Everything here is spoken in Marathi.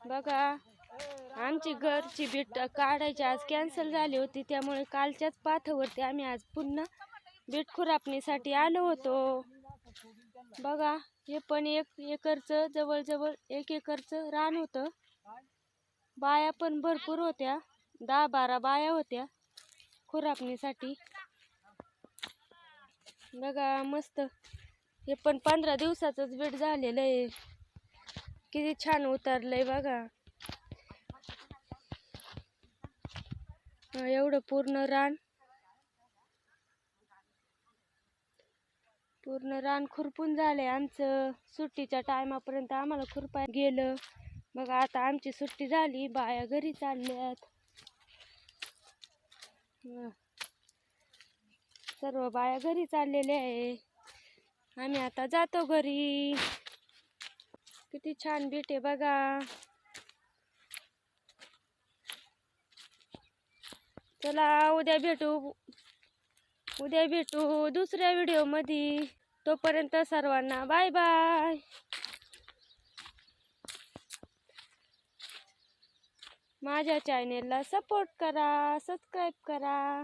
बघा आमची घरची बीट काढायची आज कॅन्सल झाली होती, त्यामुळे कालच्याच पाथावरती आम्ही आज पुन्हा बीट खुरापणीसाठी आलो होतो. बघा हे पण 1 एकरचं जवळजवळ 1 एकरचं रान होतं. बाया पण भरपूर होत्या, 10-12 बाया होत्या खुरापणीसाठी. बघा मस्त, हे पण 15 दिवसाचंच बीट झालेलं आहे. किती छान उतरलंय बघा. एवढं पूर्ण रान खुरपून झालंय आमचं. सुट्टीच्या टायमापर्यंत आम्हाला खुरपाय गेलं. बघा आता आमची सुट्टी झाली, बाया घरी चालल्यात. सर्व बाया घरी चाललेले आहे, आम्ही आता जातो घरी. किती छान बीट आहे बघा. चला उद्या भेटू दुसऱ्या व्हिडिओ मध्ये. तोपर्यंत सर्वांना बाय बाय. माझ्या चॅनेलला सपोर्ट करा, सबस्क्राईब करा.